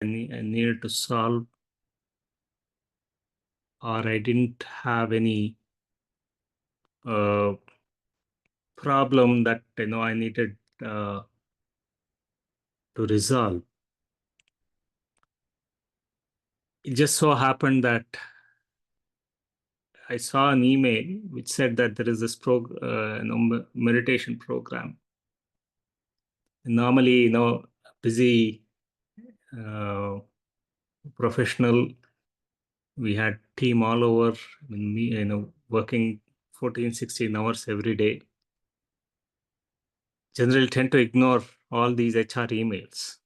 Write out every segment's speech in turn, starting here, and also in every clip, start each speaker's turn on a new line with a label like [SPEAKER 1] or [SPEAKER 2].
[SPEAKER 1] I needed to solve, or I didn't have any problem that I needed to resolve. It just so happened that I saw an email which said that there is this meditation program. And normally, busy professional, we had team all over, working 14, 16 hours every day. Generally tend to ignore all these HR emails.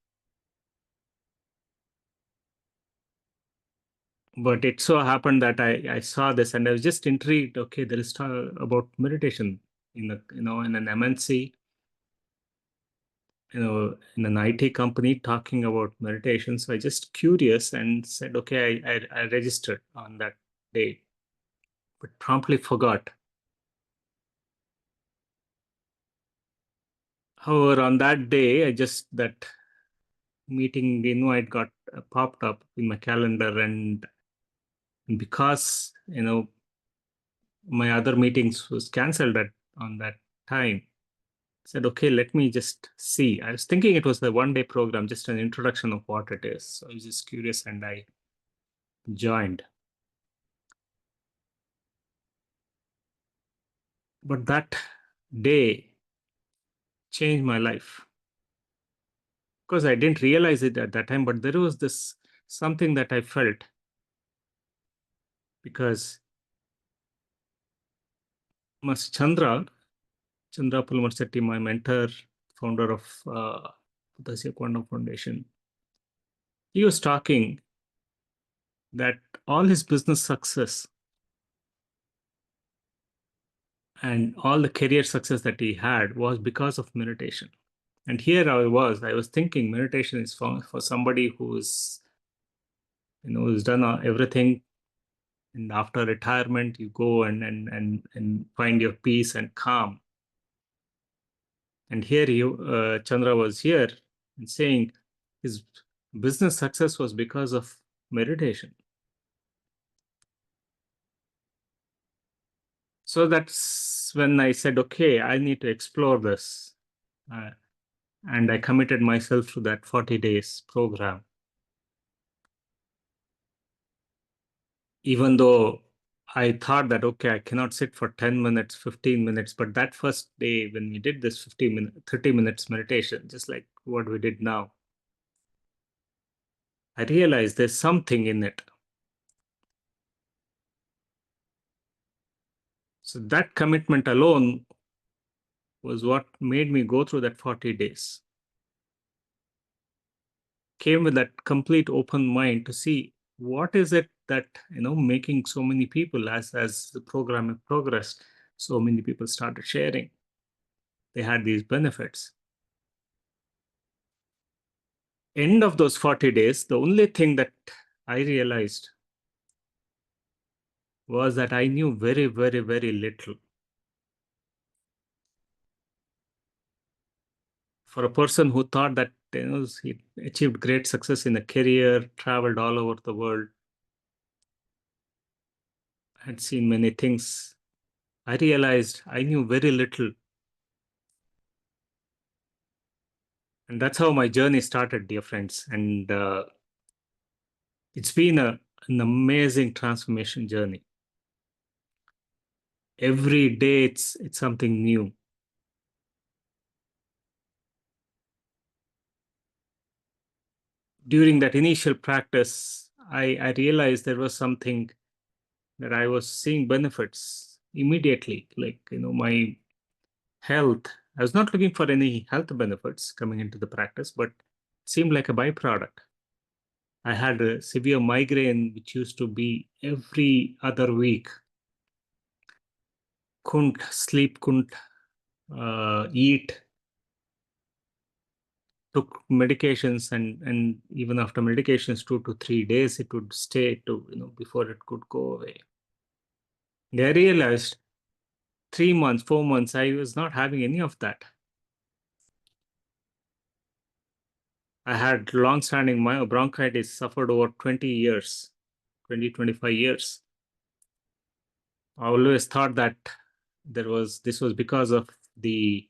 [SPEAKER 1] But it so happened that I saw this and I was just intrigued. Okay, there is about meditation in an MNC, in an IT company talking about meditation. So I just curious and said, okay, I registered on that day, but promptly forgot. However, on that day, that meeting invite got popped up in my calendar, and because my other meetings was cancelled on that time, said, okay, let me just see. I was thinking it was a one-day program, just an introduction of what it is. So I was just curious and I joined. But that day changed my life, because I didn't realize it at that time, but there was this something that I felt, because Mas Chandra Pulamarasetti, my mentor, founder of the Quantum Foundation, he was talking that all his business success and all the career success that he had was because of meditation. And here I was thinking meditation is for somebody who's done everything, and after retirement you go and find your peace and calm. And here Chandra was here and saying his business success was because of meditation. So that's when I said, okay, I need to explore this. And I committed myself to that 40 days program. Even though I thought that, okay, I cannot sit for 10 minutes, 15 minutes. But that first day when we did this 30 minutes meditation, just like what we did now, I realized there's something in it. So that commitment alone was what made me go through that 40 days. Came with that complete open mind to see what is it that making so many people, as the program progressed, so many people started sharing. They had these benefits. End of those 40 days, the only thing that I realized was that I knew very, very, very little. For a person who thought that he achieved great success in a career, traveled all over the world, had seen many things, I realized I knew very little. And that's how my journey started, dear friends. And it's been an amazing transformation journey. Every day it's something new. During that initial practice, I realized there was something that I was seeing benefits immediately, like my health. I was not looking for any health benefits coming into the practice, but it seemed like a byproduct. I had a severe migraine, which used to be every other week. Couldn't sleep, couldn't eat. Took medications, and even after medications, 2 to 3 days, it would stay to before it could go away. And I realized 3 months, 4 months, I was not having any of that. I had long-standing bronchitis, suffered over 20 years, 25 years. I always thought that this was because of the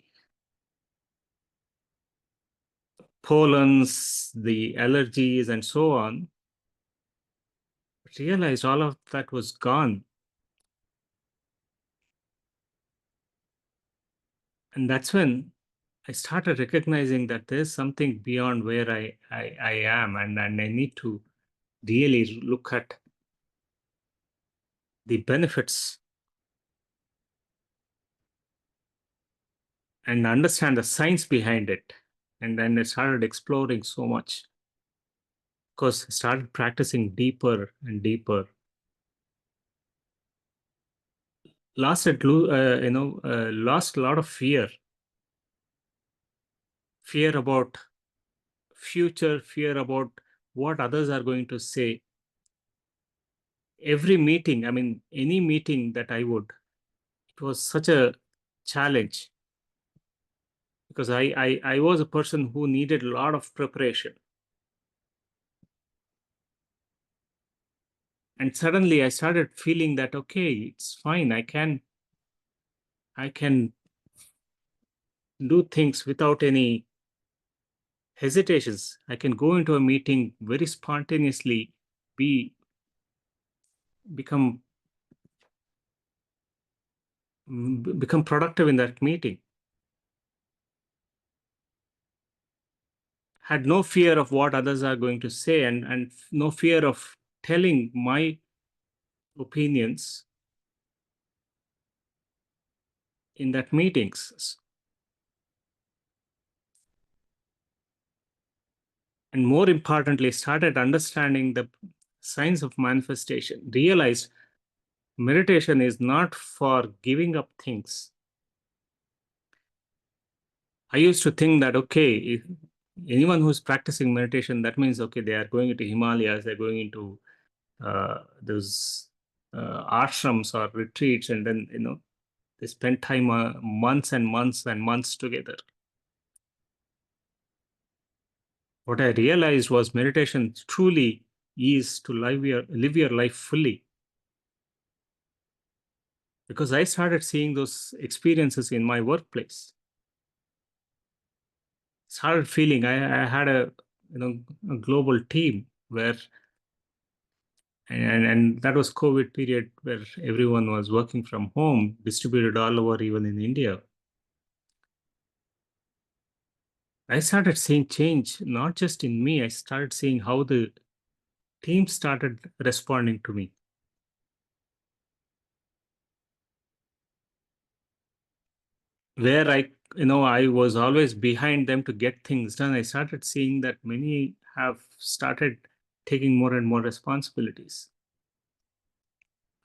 [SPEAKER 1] pollens, the allergies, and so on. But realized all of that was gone. And that's when I started recognizing that there's something beyond where I am, and I need to really look at the benefits and understand the science behind it. And then I started exploring so much because I started practicing deeper and deeper. Lost a lot of fear about future, fear about what others are going to say. Every meeting, I mean, any meeting that it was such a challenge because I was a person who needed a lot of preparation. And suddenly I started feeling that, okay, it's fine. I can do things without any hesitations. I can go into a meeting very spontaneously, be become become productive in that meeting. Had no fear of what others are going to say, and no fear of telling my opinions in that meetings. And more importantly, started understanding the science of manifestation, realized meditation is not for giving up things. I used to think that, okay, if anyone who's practicing meditation, that means, okay, they are going into Himalayas, they're going into those ashrams or retreats, and then, they spend time months and months and months together. What I realized was meditation truly is to live your life fully. Because I started seeing those experiences in my workplace. Started feeling I had a global team where and that was COVID period where everyone was working from home, distributed all over, even in India. I started seeing change, not just in me. I started seeing how the team started responding to me. Where I was always behind them to get things done, I started seeing that many have started taking more and more responsibilities.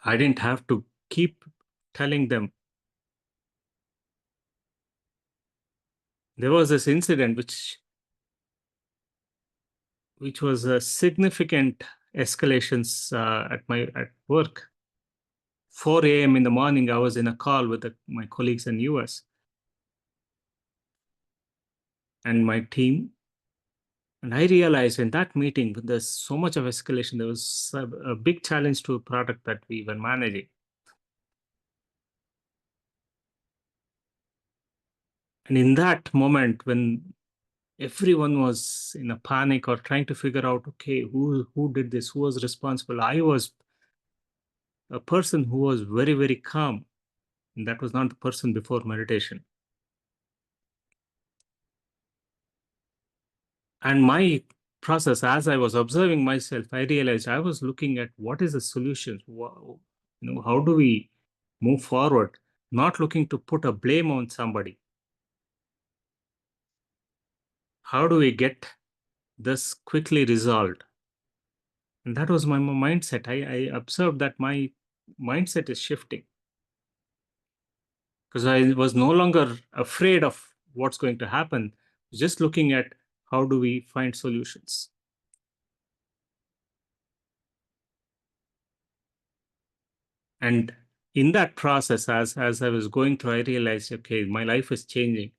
[SPEAKER 1] I didn't have to keep telling them. There was this incident which was a significant escalations at work. 4 a.m. in the morning, I was in a call with my colleagues in US and my team. And I realized in that meeting, there's so much of escalation. There was a big challenge to a product that we were managing. And in that moment, when everyone was in a panic or trying to figure out, okay, who did this, who was responsible, I was a person who was very, very calm. And that was not the person before meditation. And my process, as I was observing myself, I realized I was looking at what is the solution. How do we move forward? Not looking to put a blame on somebody. How do we get this quickly resolved? And that was my mindset. I observed that my mindset is shifting because I was no longer afraid of what's going to happen, just looking at how do we find solutions. And in that process, as I was going through, I realized, okay, my life is changing.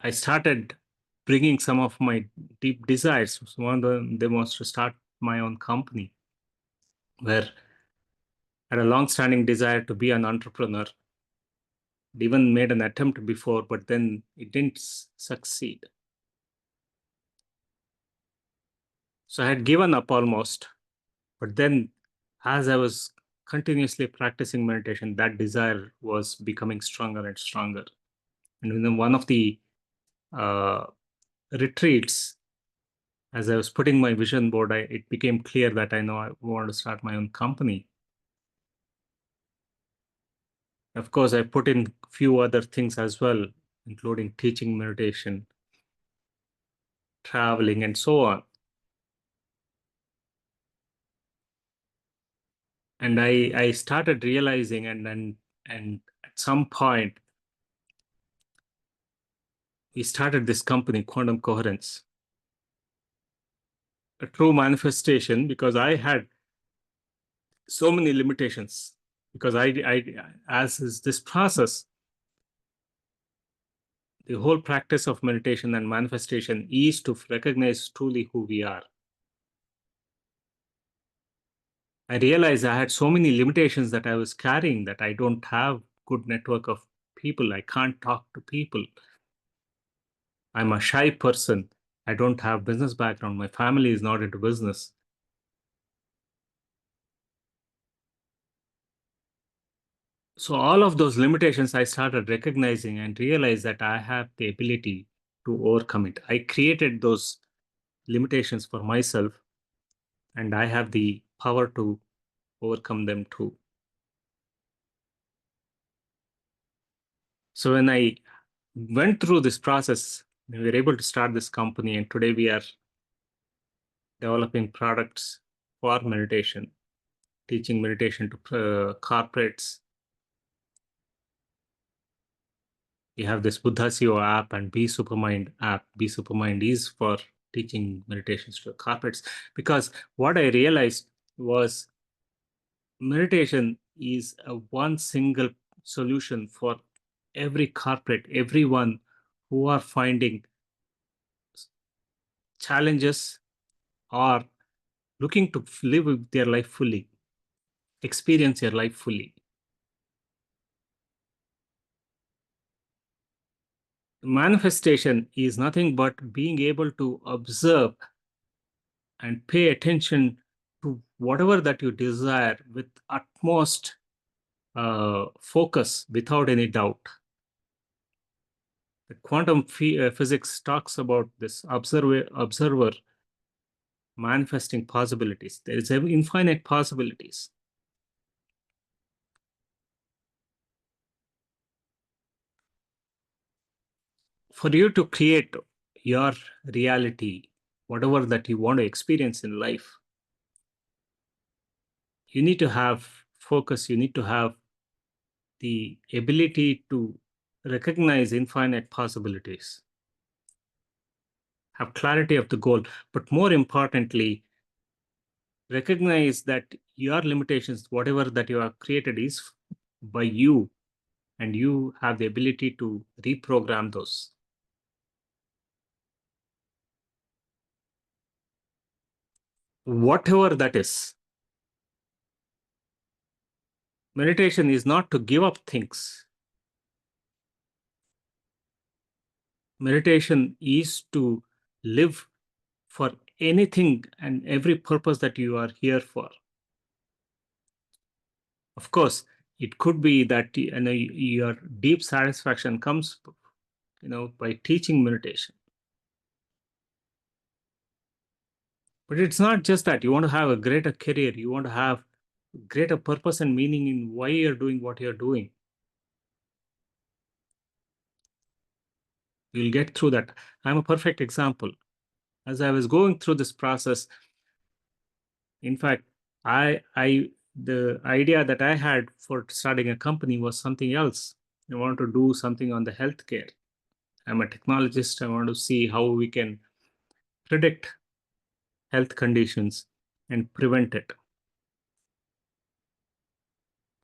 [SPEAKER 1] I started bringing some of my deep desires. So one of them was to start my own company, where I had a long-standing desire to be an entrepreneur. Even made an attempt before, but then it didn't succeed. So I had given up almost. But then, as I was continuously practicing meditation, that desire was becoming stronger and stronger. And in one of the uh, retreats, as I was putting my vision board, it became clear that I know I want to start my own company. Of course, I put in a few other things as well, including teaching meditation, traveling, and so on. And I started realizing, and at some point, we started this company, Quantum Coherence, a true manifestation, because I had so many limitations. Because as is this process, the whole practice of meditation and manifestation is to recognize truly who we are. I realized I had so many limitations that I was carrying, that I don't have good network of people. I can't talk to people. I'm a shy person. I don't have business background. My family is not into business. So all of those limitations I started recognizing and realized that I have the ability to overcome it. I created those limitations for myself, and I have the power to overcome them too. So when I went through this process, we were able to start this company, and today we are developing products for meditation, teaching meditation to corporates. We have this Buddha SEO app and Be Supermind app. Be Supermind is for teaching meditations to corporates, because what I realized was meditation is a one single solution for every corporate, everyone who are finding challenges or looking to live their life fully, experience their life fully. Manifestation is nothing but being able to observe and pay attention to whatever that you desire with utmost focus without any doubt. The quantum physics talks about this observer manifesting possibilities. There is infinite possibilities. For you to create your reality, whatever that you want to experience in life, you need to have focus. You need to have the ability to recognize infinite possibilities, have clarity of the goal, but more importantly, recognize that your limitations, whatever that you have created, is by you, and you have the ability to reprogram those. Whatever that is, meditation is not to give up things. Meditation is to live for anything and every purpose that you are here for. Of course, it could be that your deep satisfaction comes, by teaching meditation. But it's not just that. You want to have a greater career. You want to have greater purpose and meaning in why you're doing what you're doing. You'll get through that. I'm a perfect example. As I was going through this process, in fact, I the idea that I had for starting a company was something else. I want to do something on the healthcare. I'm a technologist. I want to see how we can predict health conditions and prevent it.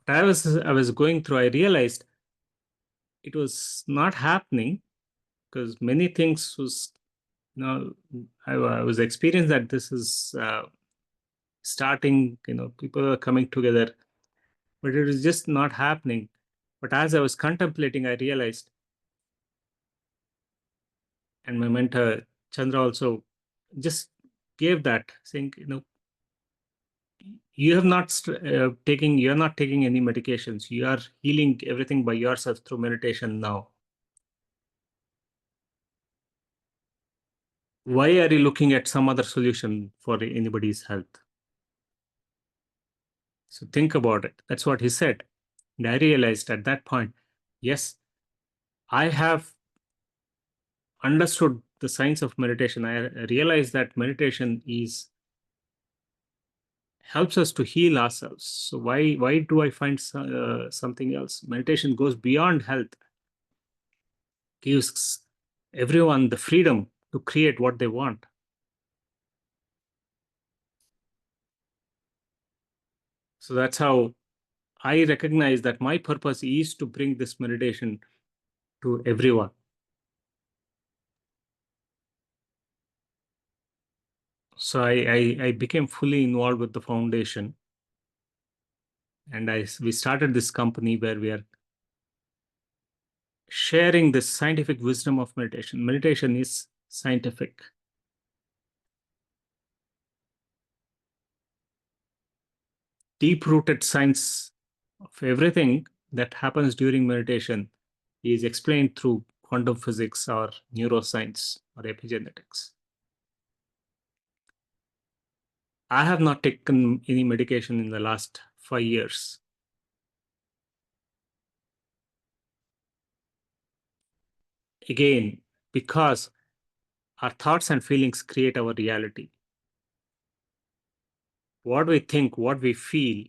[SPEAKER 1] But I was going through, I realized it was not happening because many things was, I was experienced that this is starting, people are coming together, but it is just not happening. But as I was contemplating, I realized, and my mentor Chandra also just gave that, saying, you're not taking any medications. You are healing everything by yourself through meditation now. Why are you looking at some other solution for anybody's health? So think about it. That's what he said. And I realized at that point, yes, I have understood the science of meditation. I realized that meditation is helps us to heal ourselves. So why do I find something else? Meditation goes beyond health, gives everyone the freedom to create what they want. So that's how I recognize that my purpose is to bring this meditation to everyone. So I became fully involved with the foundation, and we started this company where we are sharing this scientific wisdom of meditation. Meditation is scientific. Deep-rooted science of everything that happens during meditation is explained through quantum physics or neuroscience or epigenetics. I have not taken any medication in the last 5 years. Again, because our thoughts and feelings create our reality. What we think, what we feel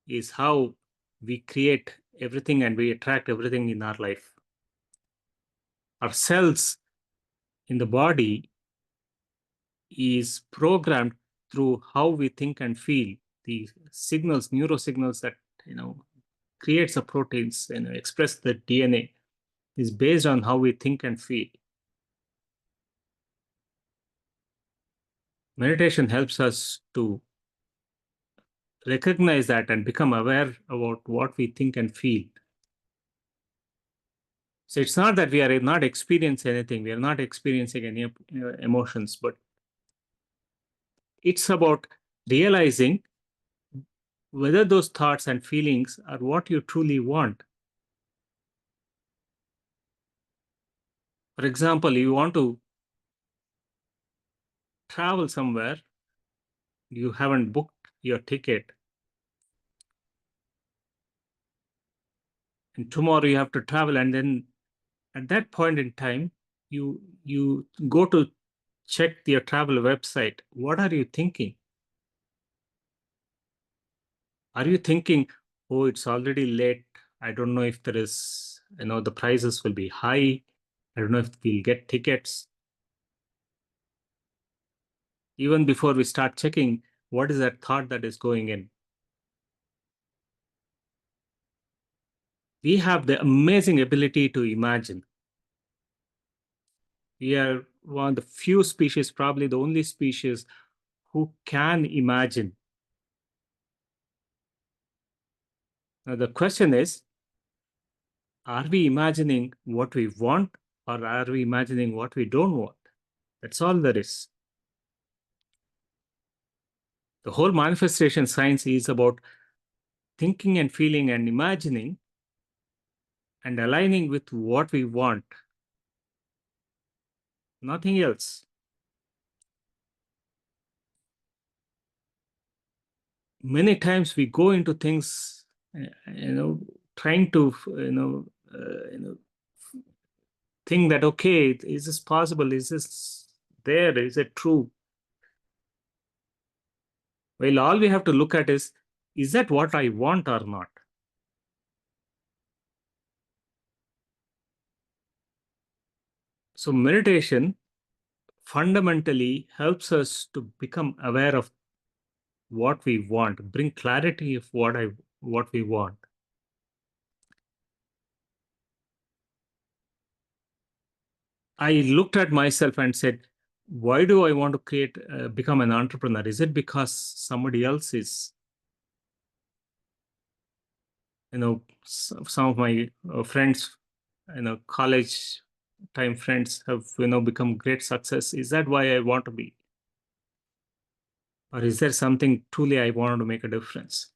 [SPEAKER 1] is how we create everything and we attract everything in our life. Our cells in the body is programmed through how we think and feel. The signals, neurosignals that creates the proteins and express the DNA is based on how we think and feel. Meditation helps us to recognize that and become aware about what we think and feel. So it's not that we are not experiencing anything, we are not experiencing any emotions, but it's about realizing whether those thoughts and feelings are what you truly want. For example, you want to travel somewhere, you haven't booked your ticket, and tomorrow you have to travel, and then at that point in time, you go to check your travel website. What are you thinking? Are you thinking, oh, it's already late, I don't know if there is, the prices will be high, I don't know if we'll get tickets? Even before we start checking, what is that thought that is going in? We have the amazing ability to imagine. We are one of the few species, probably the only species, who can imagine. Now, the question is, are we imagining what we want, or are we imagining what we don't want? That's all there is. The whole manifestation science is about thinking and feeling and imagining and aligning with what we want. Nothing else. Many times we go into things, trying to, think that, okay, is this possible? Is this there? Is it true? Well, all we have to look at is that what I want or not? So meditation fundamentally helps us to become aware of what we want, bring clarity of what we want. I looked at myself and said, why do I want to become an entrepreneur? Is it because somebody else is, some of my friends, college time friends have, become great success. Is that why I want to be? Or is there something truly I want to make a difference?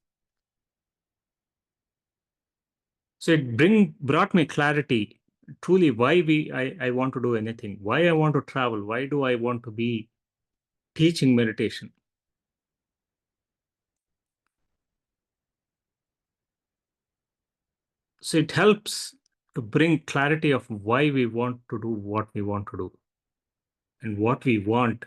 [SPEAKER 1] So it brought me clarity, truly why I want to do anything, why I want to travel, why do I want to be teaching meditation. So it helps to bring clarity of why we want to do what we want to do and what we want.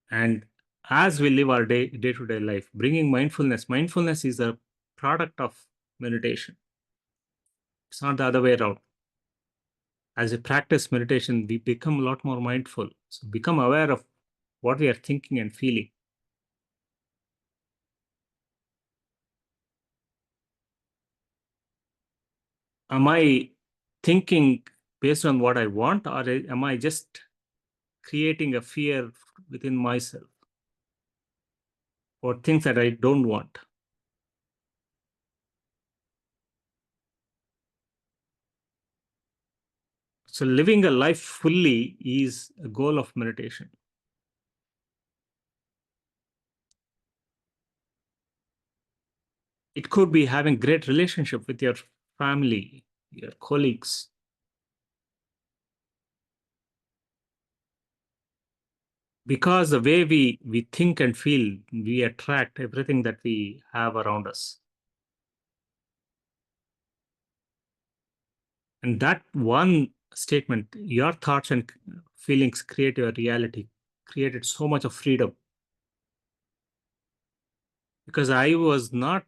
[SPEAKER 1] And as we live our day-to-day life, bringing mindfulness is a product of meditation. It's not the other way around. As we practice meditation, we become a lot more mindful. So become aware of what we are thinking and feeling. Am I thinking based on what I want, or am I just creating a fear within myself or things that I don't want? So living a life fully is a goal of meditation. It could be having great relationship with your family, your colleagues, because the way we think and feel, we attract everything that we have around us. And that one statement, your thoughts and feelings create your reality, created so much of freedom. Because I was not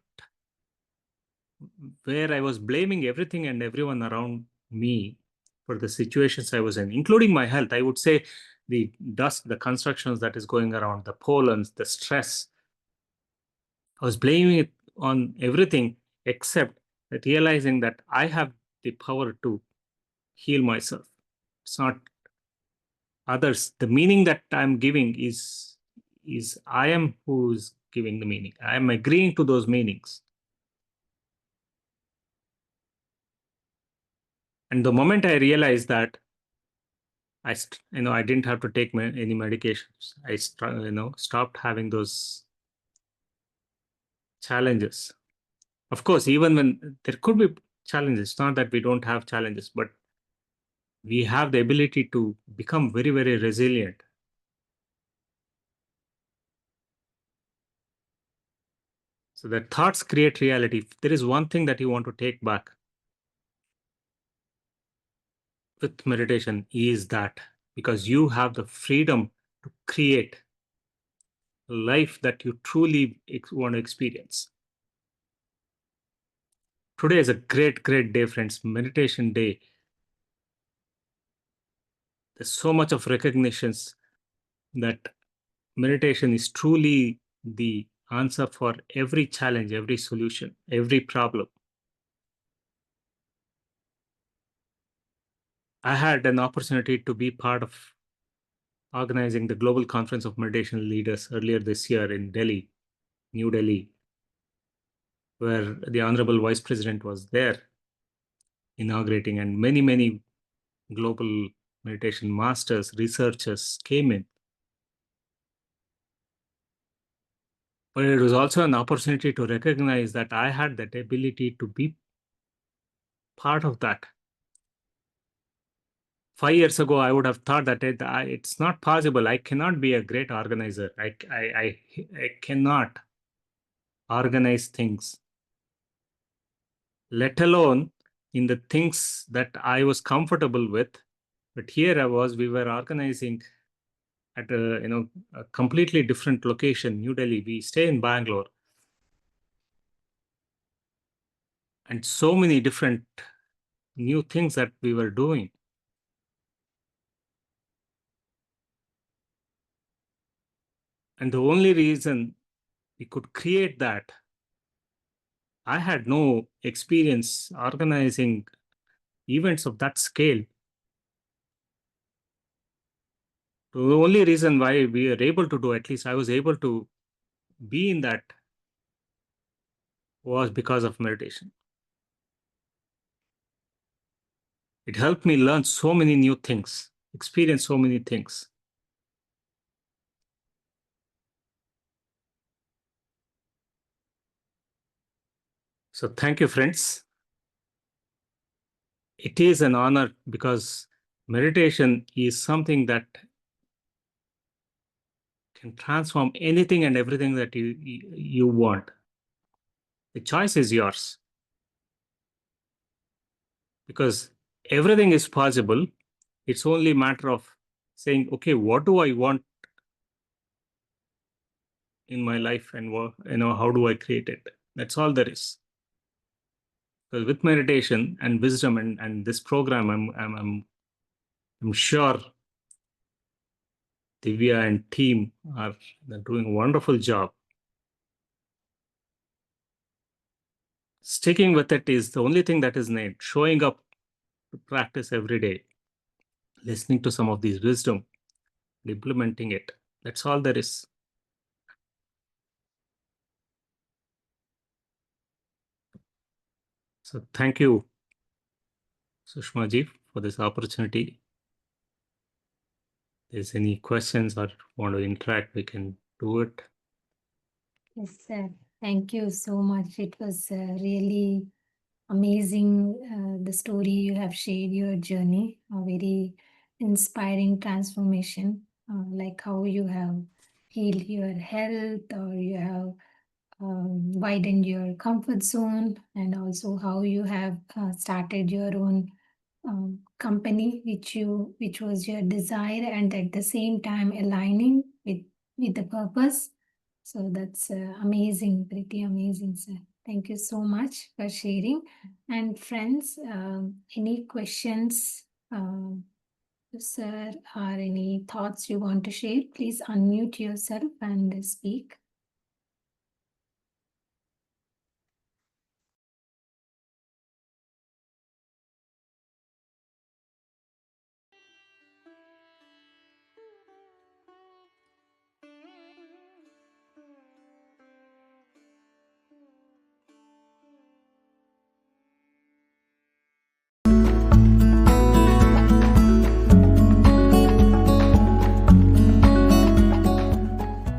[SPEAKER 1] where I was blaming everything and everyone around me for the situations I was in, including my health. I would say the dust, the constructions that is going around, the pollens, the stress. I was blaming it on everything except realizing that I have the power to heal myself. It's not others. The meaning that I'm giving is I am who's giving the meaning. I am agreeing to those meanings. And the moment I realized that, I didn't have to take any medications. Stopped having those challenges. Of course, even when there could be challenges, it's not that we don't have challenges, but we have the ability to become very, very resilient. So that thoughts create reality. If there is one thing that you want to take back with meditation is that, because you have the freedom to create a life that you truly want to experience. Today is a great, great day, friends. Meditation day. There's so much of recognitions that meditation is truly the answer for every challenge, every solution, every problem. I had an opportunity to be part of organizing the Global Conference of Meditation Leaders earlier this year in Delhi, New Delhi, where the Honorable Vice President was there inaugurating, and many, many global meditation masters, researchers came in. But it was also an opportunity to recognize that I had that ability to be part of that. 5 years ago, I would have thought that it's not possible. I cannot be a great organizer. I cannot organize things, let alone in the things that I was comfortable with. But here we were organizing at a completely different location, New Delhi. We stay in Bangalore, and so many different new things that we were doing. And the only reason we could create that, I had no experience organizing events of that scale. The only reason why we are able to do, at least I was able to be in that, was because of meditation. It helped me learn so many new things, experience so many things. So thank you, friends. It is an honor because meditation is something that can transform anything and everything that you want. The choice is yours because everything is possible. It's only a matter of saying, okay, what do I want in my life, and how do I create it? That's all there is. Because with meditation and wisdom and this program, I'm sure Divya and team are doing a wonderful job. Sticking with it is the only thing that is needed. Showing up to practice every day, listening to some of these wisdom, implementing it. That's all there is. So thank you, Sushma ji, for this opportunity. If there's any questions or want to interact, we can do it.
[SPEAKER 2] Yes, sir. Thank you so much. It was really amazing, the story you have shared, your journey, a very inspiring transformation, like how you have healed your health, or you have widened your comfort zone, and also how you have started your own company, which was your desire, and at the same time aligning with the purpose. So that's amazing, pretty amazing, sir. Thank you so much for sharing. And friends, any questions, sir, or any thoughts you want to share, please unmute yourself and speak.